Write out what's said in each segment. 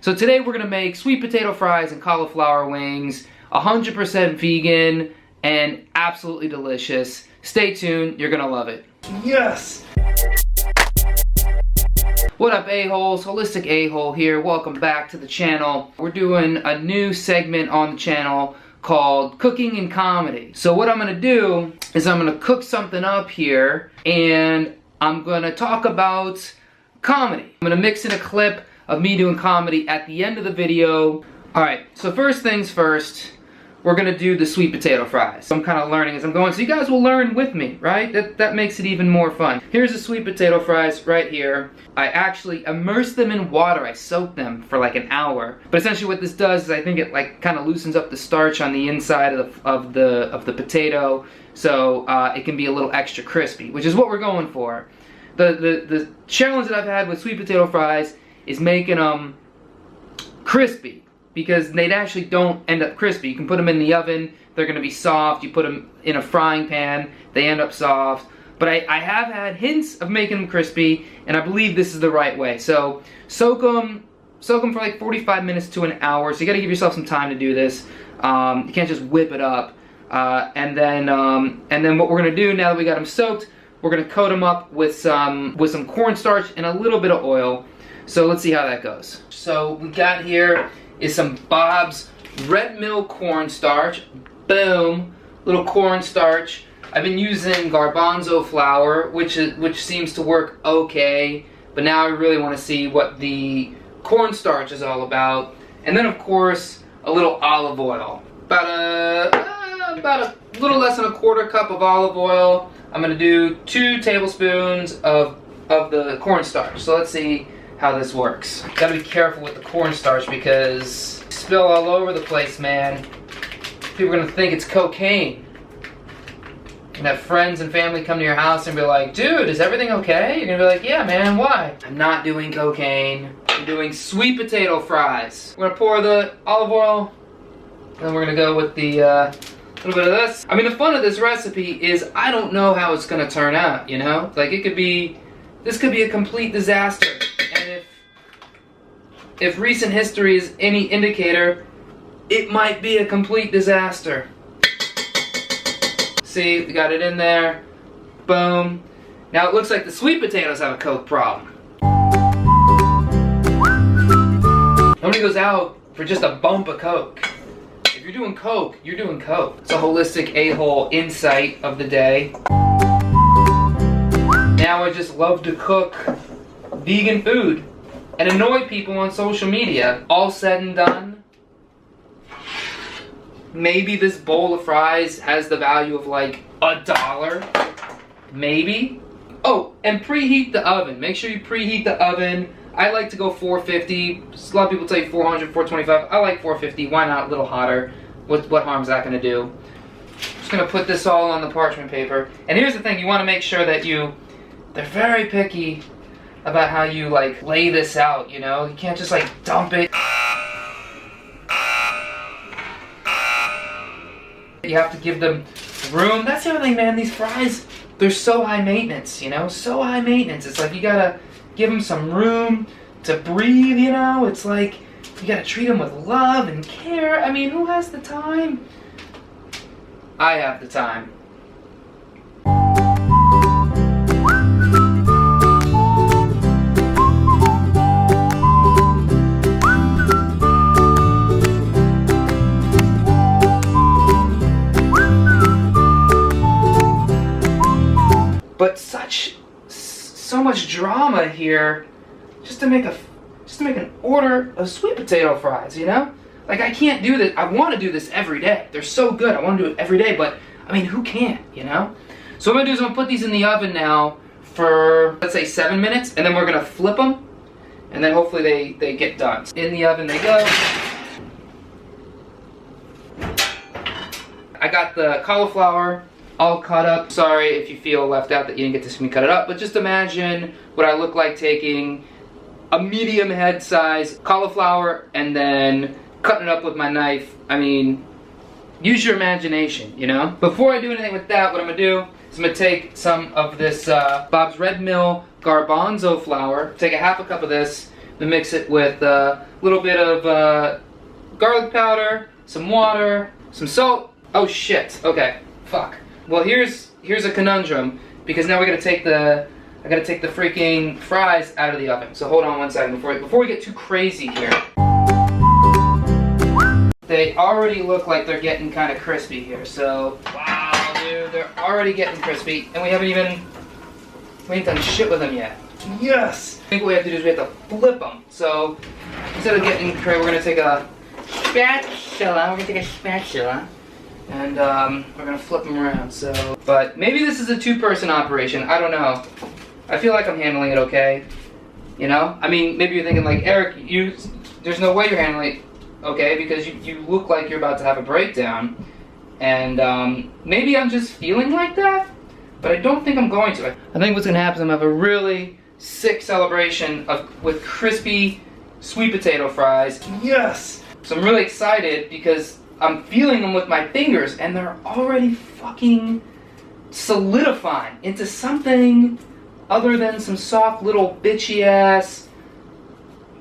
So today we're gonna make sweet potato fries and cauliflower wings, 100% vegan and absolutely delicious. Stay tuned, you're gonna love it. Yes! What up, a-holes? Holistic A-hole here. Welcome back to the channel. We're doing a new segment on the channel called Cooking and Comedy. So what I'm gonna do is I'm gonna cook something up here and I'm gonna talk about comedy. I'm gonna mix in a clip of me doing comedy at the end of the video. Alright, so first things first, we're gonna do the sweet potato fries. I'm kind of learning as I'm going, so you guys will learn with me, right? That makes it even more fun. Here's the sweet potato fries right here. I actually immersed them in water. I soaked them for like an hour. But essentially what this does is I think it like kind of loosens up the starch on the inside of the potato, so it can be a little extra crispy, which is what we're going for. The challenge that I've had with sweet potato fries is making them crispy, because they actually don't end up crispy. You can put them in the oven, they're gonna be soft. You put them in a frying pan, they end up soft. But I have had hints of making them crispy, and I believe this is the right way. So soak them for like 45 minutes to an hour. So you gotta give yourself some time to do this. You can't just whip it up. And then what we're gonna do now that we got them soaked, we're gonna coat them up with some cornstarch and a little bit of oil. So let's see how that goes. So we got here is some Bob's Red Mill cornstarch. Boom, little cornstarch. I've been using Garbanzo Flour, which seems to work okay, but now I really want to see what the cornstarch is all about. And then of course a little olive oil, about a little less than a quarter cup of olive oil. I'm gonna do 2 tablespoons of the cornstarch. So let's see how this works. Gotta be careful with the cornstarch because spill all over the place, man. People are gonna think it's cocaine. And have friends and family come to your house and be like, dude, is everything okay? You're gonna be like, yeah, man, why? I'm not doing cocaine. I'm doing sweet potato fries. We're gonna pour the olive oil, and then we're gonna go with the little bit of this. I mean, the fun of this recipe is I don't know how it's gonna turn out, you know? Like, this could be a complete disaster. And if recent history is any indicator, it might be a complete disaster. See, we got it in there. Boom. Now it looks like the sweet potatoes have a Coke problem. Nobody goes out for just a bump of Coke. If you're doing Coke, you're doing Coke. It's a holistic a-hole insight of the day. Now I just love to cook vegan food and annoy people on social media. All said and done, maybe this bowl of fries has the value of like $1. Maybe. Oh, and preheat the oven. Make sure you preheat the oven. I like to go 450. A lot of people tell you 400, 425. I like 450. Why not a little hotter? What harm is that going to do? Just going to put this all on the parchment paper. And here's the thing. You want to make sure that they're very picky about how you like lay this out, you know? You can't just like dump it. You have to give them room. That's the other thing, man. These fries, they're so high maintenance, you know? So high maintenance. It's like you gotta give them some room to breathe, you know? It's like you gotta treat them with love and care. I mean, who has the time? I have the time. But so much drama here just to make an order of sweet potato fries, you know? Like, I can't do this. I want to do this every day. They're so good. I want to do it every day, but I mean, who can't, you know? So what I'm gonna do is I'm gonna put these in the oven now for, let's say, 7 minutes, and then we're gonna flip them, and then hopefully they get done. In the oven they go. I got the cauliflower all cut up. Sorry if you feel left out that you didn't get to see me cut it up, but just imagine what I look like taking a medium head size cauliflower and then cutting it up with my knife. I mean, use your imagination, you know? Before I do anything with that, what I'm gonna do is I'm gonna take some of this Bob's Red Mill Garbanzo Flour, take a half a cup of this, Then mix it with a little bit of garlic powder, some water, some salt. Oh shit, okay, fuck. Well, here's a conundrum, because now I gotta take the freaking fries out of the oven. So hold on one second before we get too crazy here. They already look like they're getting kind of crispy here, so wow, dude, they're already getting crispy, and we ain't done shit with them yet. Yes! I think what we have to do is we have to flip them. So instead of getting crazy, we're gonna take a spatula, and we're gonna flip them around. So, but maybe this is a two-person operation. I don't know. I feel like I'm handling it okay. You know? I mean, maybe you're thinking like, Eric, there's no way you're handling it okay, because you look like you're about to have a breakdown, and maybe I'm just feeling like that, but I don't think I'm going to. I think what's gonna happen is I'm gonna have a really sick celebration with crispy sweet potato fries. Yes! So I'm really excited because I'm feeling them with my fingers, and they're already fucking solidifying into something other than some soft little bitchy ass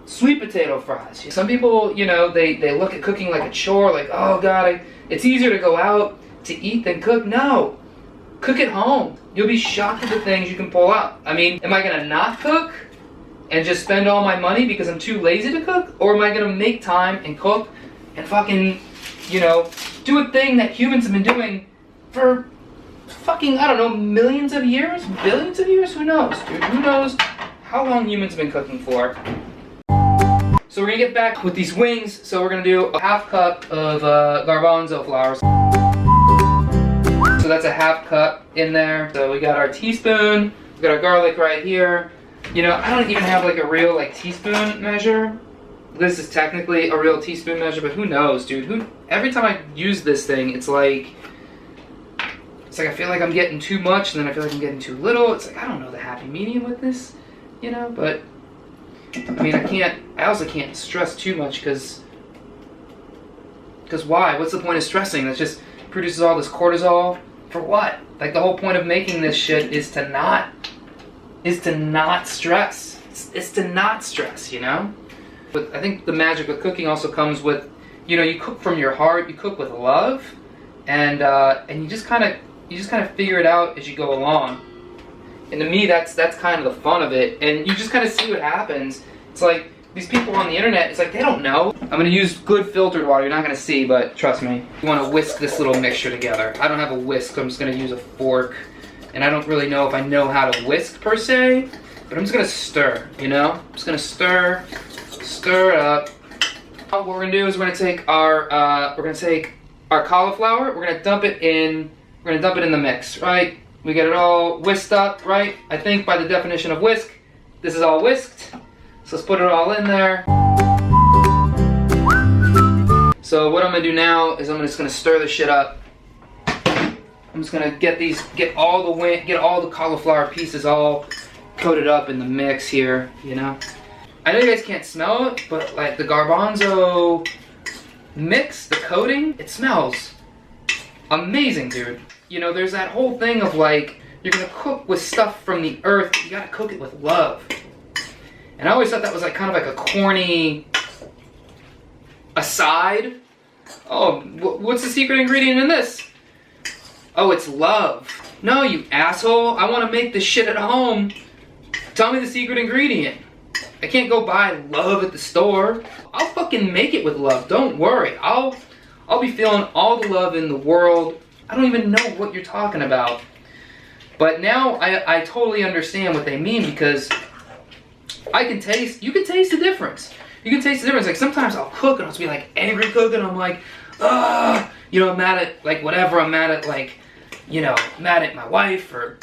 sweet potato fries. Some people, you know, they look at cooking like a chore, like, oh god, it's easier to go out to eat than cook. No, cook at home. You'll be shocked at the things you can pull out. I mean, am I gonna not cook and just spend all my money because I'm too lazy to cook? Or am I gonna make time and cook and fucking, you know, do a thing that humans have been doing for fucking, I don't know, millions of years? Billions of years? Who knows, dude? Who knows how long humans have been cooking for? So we're gonna get back with these wings. So we're gonna do a half cup of garbanzo flour. So that's a half cup in there. So we got our teaspoon, we got our garlic right here. You know, I don't even have like a real like teaspoon measure. This is technically a real teaspoon measure, but who knows, dude? Every time I use this thing, it's like I feel like I'm getting too much, and then I feel like I'm getting too little. It's like, I don't know the happy medium with this, you know, but I mean, I also can't stress too much, because why? What's the point of stressing? That just produces all this cortisol for what? Like, the whole point of making this shit is to not stress. It's to not stress, you know? But I think the magic of cooking also comes with, you know, you cook from your heart, you cook with love, and you just kind of figure it out as you go along. And to me, that's kind of the fun of it. And you just kind of see what happens. It's like, these people on the internet, it's like, they don't know. I'm gonna use good filtered water. You're not gonna see, but trust me. You wanna whisk this little mixture together. I don't have a whisk, so I'm just gonna use a fork. And I don't really know if I know how to whisk per se, but I'm just gonna stir, you know? I'm just gonna stir it up. What we're gonna do is we're gonna take our cauliflower, we're gonna dump it in the mix, right? We get it all whisked up, right? I think by the definition of whisk, this is all whisked. So let's put it all in there. So what I'm gonna do now is I'm just gonna stir this shit up. I'm just gonna get all the cauliflower pieces all coated up in the mix here, you know? I know you guys can't smell it, but like the garbanzo mix, the coating, it smells amazing, dude. You know, there's that whole thing of like, you're gonna cook with stuff from the earth, you gotta cook it with love. And I always thought that was like kind of like a corny aside. Oh, what's the secret ingredient in this? Oh, it's love. No, you asshole, I wanna make this shit at home. Tell me the secret ingredient. I can't go buy love at the store. I'll fucking make it with love, don't worry. I'll be feeling all the love in the world. I don't even know what you're talking about. But now I totally understand what they mean, because you can taste the difference. You can taste the difference. Like, sometimes I'll cook and I'll just be like angry cooking. I'm like, you know, I'm mad at like whatever. I'm mad at like, you know, mad at my wife, or,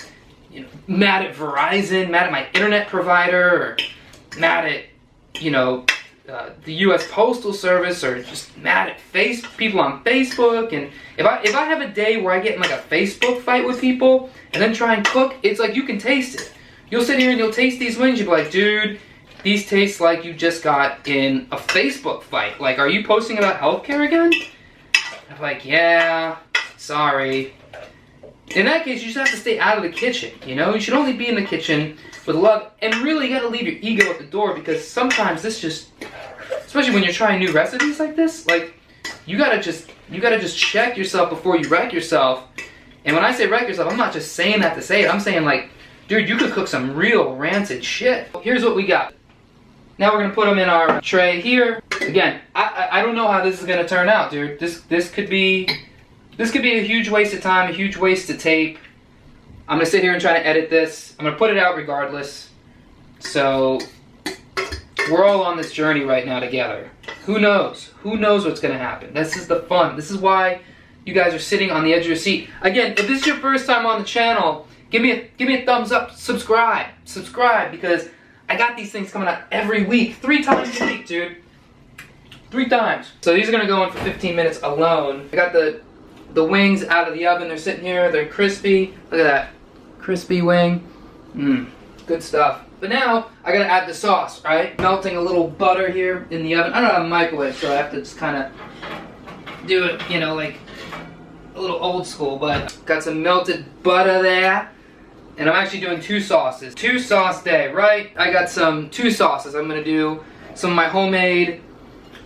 you know, mad at Verizon, mad at my internet provider, or mad at, you know, the U.S. Postal Service, or just mad at people on Facebook. And if I have a day where I get in like a Facebook fight with people and then try and cook, it's like, you can taste it. You'll sit here and you'll taste these wings, you'll be like, dude, these taste like you just got in a Facebook fight. Like, are you posting about healthcare again? I'm like, yeah, sorry. In that case, you just have to stay out of the kitchen, you know? You should only be in the kitchen with love, and really you gotta leave your ego at the door, because sometimes this just, especially when you're trying new recipes like this, like, you gotta just check yourself before you wreck yourself. And when I say wreck yourself, I'm not just saying that to say it. I'm saying, like, dude, you could cook some real rancid shit. Here's what we got. Now we're gonna put them in our tray here. Again, I don't know how this is gonna turn out, dude. This could be a huge waste of time, a huge waste of tape. I'm gonna sit here and try to edit this. I'm gonna put it out regardless. So we're all on this journey right now together. Who knows? Who knows what's gonna happen? This is the fun. This is why you guys are sitting on the edge of your seat. Again, if this is your first time on the channel, give me a thumbs up, subscribe, because I got these things coming out every week, 3 times a week, dude. 3 times. So these are gonna go in for 15 minutes alone. I got the wings out of the oven. They're sitting here, they're crispy. Look at that, crispy wing. Good stuff. But now, I gotta add the sauce, right? Melting a little butter here in the oven. I don't have a microwave, so I have to just kind of do it, you know, like a little old school, but got some melted butter there. And I'm actually doing 2 sauces. 2 sauce day, right? I got 2 sauces. I'm gonna do some of my homemade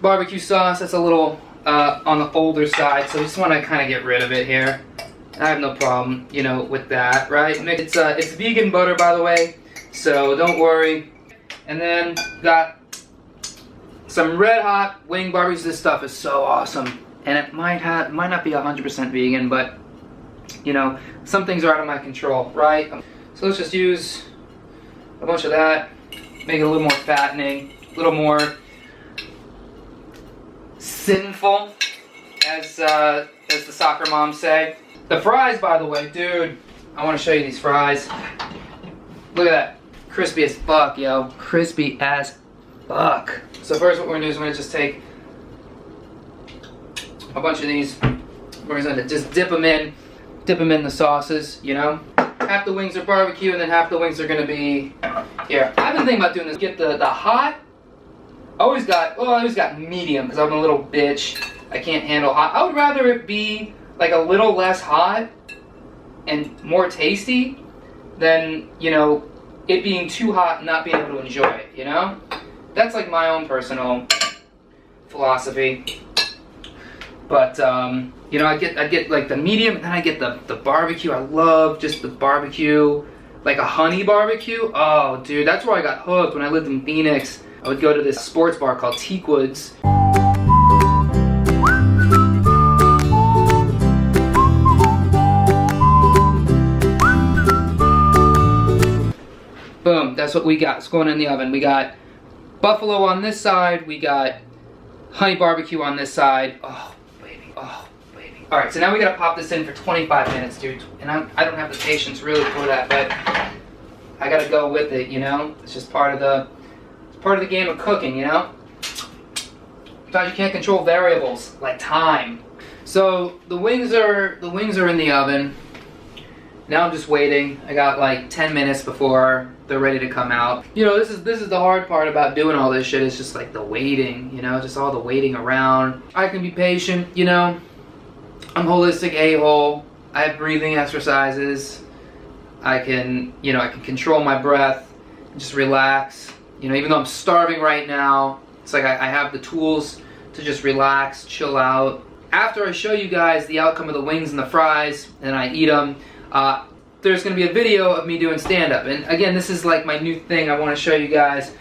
barbecue sauce. That's a little on the older side, so I just wanna kinda get rid of it here. I have no problem, you know, with that, right? It's vegan butter, by the way, so don't worry. And then got some red hot wing barbecues. This stuff is so awesome. And it might not be 100% vegan, but you know, some things are out of my control, right? So let's just use a bunch of that, make it a little more fattening, a little more sinful, as the soccer moms say. The fries, by the way, dude, I want to show you these fries. Look at that, crispy as fuck, yo, crispy as fuck. So first, what we're gonna do is we're gonna just take a bunch of these. We're gonna just dip them in the sauces, you know? Half the wings are barbecue, and then half the wings are gonna be here. I've been thinking about doing this. Get the hot. I always got medium, because I'm a little bitch. I can't handle hot. I would rather it be like a little less hot and more tasty than, you know, it being too hot and not being able to enjoy it, you know? That's like my own personal philosophy. But you know, I get like the medium, and then I get the barbecue. I love just the barbecue, like a honey barbecue. Oh, dude, that's where I got hooked when I lived in Phoenix. I would go to this sports bar called Teakwood's. Boom, that's what we got. It's going in the oven. We got buffalo on this side. We got honey barbecue on this side. Oh, baby. Oh, baby. All right, so now we gotta pop this in for 25 minutes, dude. And I don't have the patience really for that, but I gotta go with it, you know? It's just part of the game of cooking, you know? Sometimes you can't control variables, like time. So the wings are in the oven. Now I'm just waiting. I got like 10 minutes before they're ready to come out. You know, this is the hard part about doing all this shit. It's just like the waiting, you know, just all the waiting around. I can be patient, you know. I'm holistic a-hole. I have breathing exercises. I can control my breath and just relax. You know, even though I'm starving right now, it's like I have the tools to just relax, chill out. After I show you guys the outcome of the wings and the fries, and I eat them, there's going to be a video of me doing stand-up. And again, this is like my new thing. I want to show you guys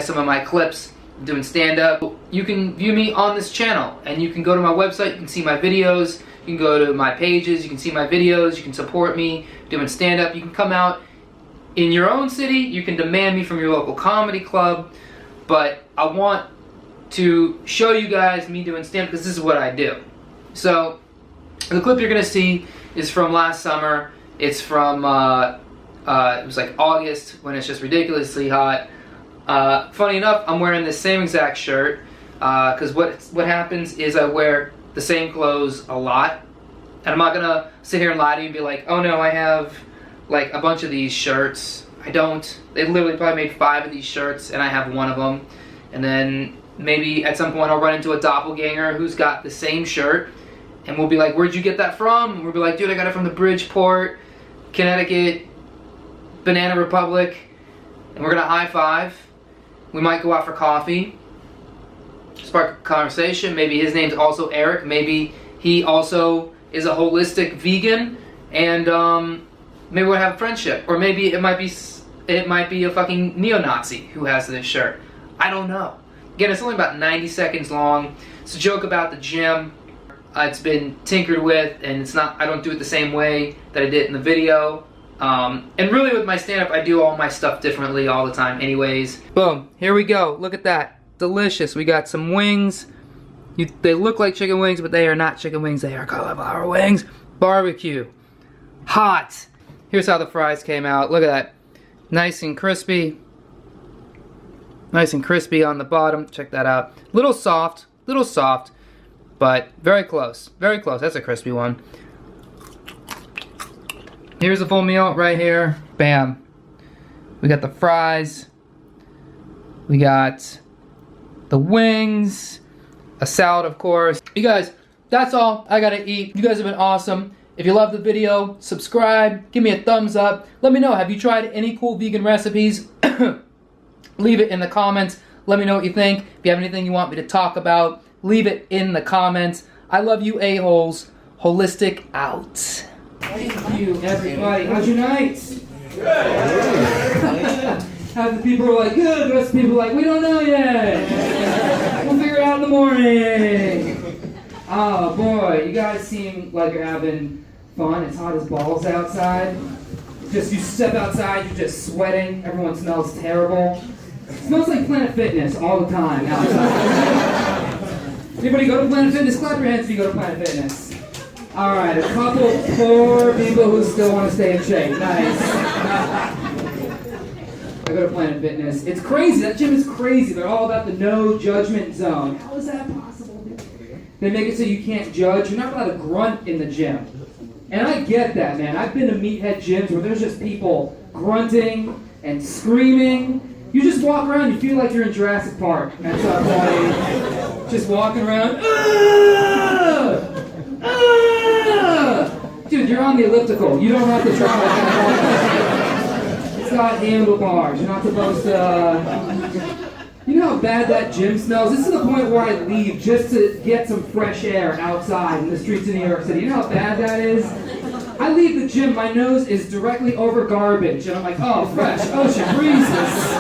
some of my clips doing stand-up. You can view me on this channel, and you can go to my website, you can see my videos, you can go to my pages, you can see my videos, you can support me doing stand-up. You can come out in your own city, you can demand me from your local comedy club, but I want to show you guys me doing stand-up because this is what I do. So the clip you're going to see is from last summer. It's from, it was like August, when it's just ridiculously hot. Funny enough, I'm wearing the same exact shirt, because what happens is I wear the same clothes a lot. And I'm not going to sit here and lie to you and be like, oh no, I have like a bunch of these shirts. I don't. They literally probably made 5 of these shirts, and I have one of them. And then maybe at some point I'll run into a doppelganger who's got the same shirt, And we'll be like, where'd you get that from? And we'll be like, dude, I got it from the Bridgeport, Connecticut, Banana Republic. And we're gonna high five. We might go out for coffee, spark a conversation. Maybe his name's also Eric. Maybe he also is a holistic vegan, and maybe we'll have a friendship. Or maybe it might be a fucking neo-Nazi who has this shirt. I don't know. Again, it's only about 90 seconds long. It's a joke about the gym. It's been tinkered with, and it's not. I don't do it the same way that I did in the video. And really with my stand-up, I do all my stuff differently all the time anyways. Boom, here we go. Look at that. Delicious. We got some wings. They look like chicken wings, but they are not chicken wings. They are cauliflower wings. Barbecue. Hot. Here's how the fries came out. Look at that. Nice and crispy. Nice and crispy on the bottom. Check that out. Little soft, but very close. Very close. That's a crispy one. Here's a full meal right here. Bam. We got the fries. We got the wings. A salad, of course. You guys, that's all I gotta eat. You guys have been awesome. If you love the video, subscribe. Give me a thumbs up. Let me know, have you tried any cool vegan recipes? Leave it in the comments. Let me know what you think. If you have anything you want me to talk about, leave it in the comments. I love you a-holes. Holistic out. Thank you, everybody. How's your night? Half the people are like, good. The rest of the people are like, we don't know yet. We'll figure it out in the morning. Oh, boy. You guys seem like you're having fun. It's hot as balls outside. Just you step outside, you're just sweating. Everyone smells terrible. It smells like Planet Fitness all the time outside. Anybody go to Planet Fitness? Clap your hands if you go to Planet Fitness. All right, a couple poor people who still want to stay in shape. Nice. I go to Planet Fitness. It's crazy. That gym is crazy. They're all about the no judgment zone. How is that possible? They make it so you can't judge. You're not allowed to grunt in the gym. And I get that, man. I've been to meathead gyms where there's just people grunting and screaming. You just walk around, you feel like you're in Jurassic Park. That's that point. Just walking around. Dude, you're on the elliptical. You don't have to try that. It's got handlebars. You're not supposed to... You know how bad that gym smells? This is the point where I leave just to get some fresh air outside in the streets of New York City. You know how bad that is? I leave the gym, my nose is directly over garbage, and I'm like, oh, fresh ocean breezes.